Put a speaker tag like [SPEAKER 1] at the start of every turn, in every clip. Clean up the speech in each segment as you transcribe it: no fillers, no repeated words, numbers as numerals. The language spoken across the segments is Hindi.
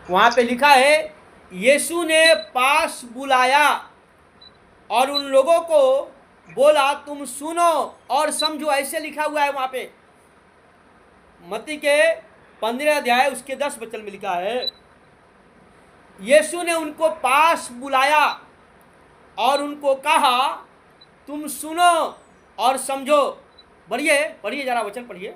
[SPEAKER 1] वहां पे लिखा है यीशु ने पास बुलाया और उन लोगों को बोला तुम सुनो और समझो, ऐसे लिखा हुआ है वहां पे। मत्ती के 15 अध्याय उसके 10 वचन में लिखा है यीशु ने उनको पास बुलाया और उनको कहा तुम सुनो और समझो। पढ़िए जरा वचन पढ़िए।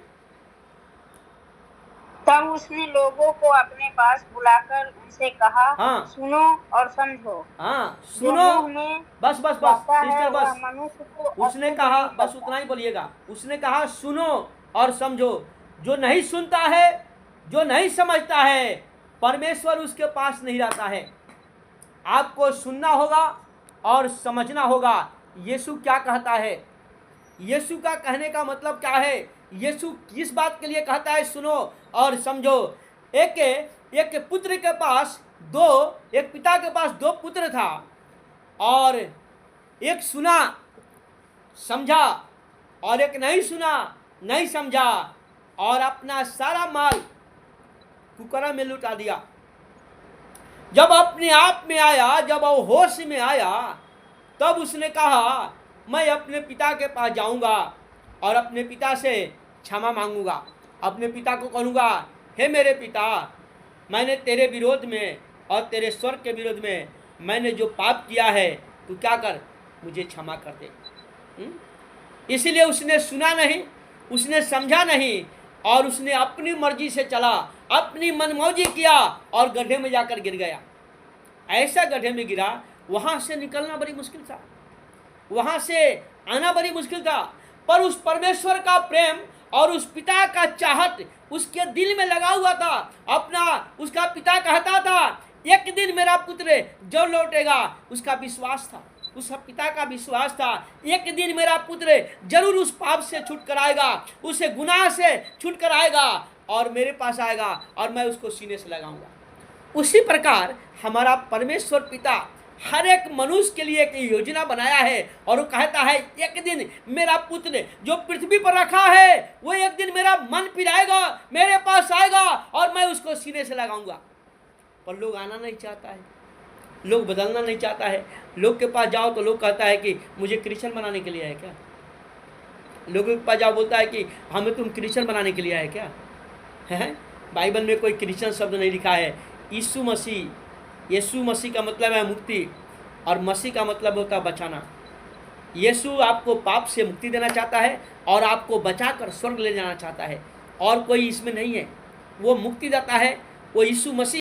[SPEAKER 2] तब उसने लोगों को अपने पास बुलाकर उनसे कहा,
[SPEAKER 1] हाँ
[SPEAKER 2] सुनो और समझो।
[SPEAKER 1] हाँ
[SPEAKER 2] जो
[SPEAKER 1] सुनो।
[SPEAKER 2] मुंह में
[SPEAKER 1] बस बस बस
[SPEAKER 2] जाता है
[SPEAKER 1] सिस्टर
[SPEAKER 2] वह
[SPEAKER 1] बस।
[SPEAKER 2] मनुष्य को
[SPEAKER 1] उसने
[SPEAKER 2] अशुद्ध
[SPEAKER 1] कहा,
[SPEAKER 2] नहीं
[SPEAKER 1] बस
[SPEAKER 2] करता।
[SPEAKER 1] उतना ही बोलिएगा। उसने कहा सुनो और समझो। जो नहीं सुनता है, जो नहीं समझता है, परमेश्वर उसके पास नहीं रहता है। आपको सुनना होगा और समझना होगा यीशु क्या कहता है। यीशु का कहने का मतलब क्या है, यीशु किस बात के लिए कहता है सुनो और समझो। एक एक पुत्र के पास दो एक पिता के पास दो पुत्र था और एक सुना समझा और एक नहीं सुना नहीं समझा और अपना सारा माल कुकरा में लुटा दिया। जब अपने आप में आया, जब वो होश में आया, तब उसने कहा मैं अपने पिता के पास जाऊंगा और अपने पिता से क्षमा मांगूंगा। अपने पिता को कहूँगा हे मेरे पिता, मैंने तेरे विरोध में और तेरे स्वर्ग के विरोध में मैंने जो पाप किया है, तू क्या कर, मुझे क्षमा कर दे। इसलिए उसने सुना नहीं, उसने समझा नहीं और उसने अपनी मर्जी से चला, अपनी मनमौजी किया और गड्ढे में जाकर गिर गया। ऐसा गड्ढे में गिरा, वहां से निकलना बड़ी मुश्किल था, वहां से आना बड़ी मुश्किल था। पर उस परमेश्वर का प्रेम और उस पिता का चाहत उसके दिल में लगा हुआ था। अपना उसका पिता कहता था एक दिन मेरा पुत्र जो लौटेगा, उसका विश्वास था, उस पिता का विश्वास था एक दिन मेरा पुत्र जरूर उस पाप से छूट कर आएगा, उसे गुनाह से छूट कर आएगा और मेरे पास आएगा और मैं उसको सीने से लगाऊंगा। उसी प्रकार हमारा परमेश्वर पिता हर एक मनुष्य के लिए एक योजना बनाया है और वो कहता है एक दिन मेरा पुत्र जो पृथ्वी पर रखा है वो एक दिन मेरा मन पिलाएगा, मेरे पास आएगा और मैं उसको सीने से लगाऊंगा। पर लोग आना नहीं चाहता है, लोग बदलना नहीं चाहता है। लोग के पास जाओ तो लोग कहता है कि मुझे क्रिश्चियन बनाने के लिए है क्या। लोगों के पास जाओ बोलता है कि हमें तुम क्रिश्चियन बनाने के लिए है क्या। है बाइबल में कोई क्रिश्चियन शब्द नहीं लिखा है। यीशु मसीह का मतलब है मुक्ति और मसीह का मतलब होता है बचाना। यीशु आपको पाप से मुक्ति देना चाहता है और आपको बचाकर स्वर्ग ले जाना चाहता है, और कोई इसमें नहीं है। वो मुक्ति देता है, वो यीशु मसीह